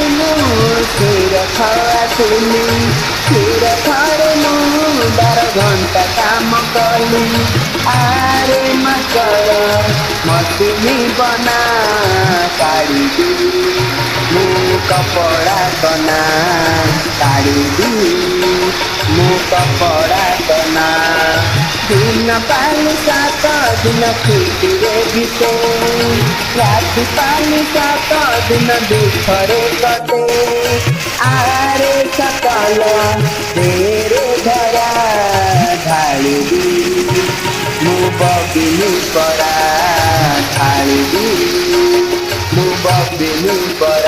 क्षीर खाइली क्षीर खाए मुदार घंटा काम कली आरे मकर मसिनी बना काढ़ी मु कपड़ा कना काढ़ी मु कपड़ा कना दिन पाली सात दिन खुशीरे बीते राति पाली सात दिन दुखरे कटे आरे सकल तेरे धरा ढाली मु बबिनी परा ढाली मु बबिनी परा।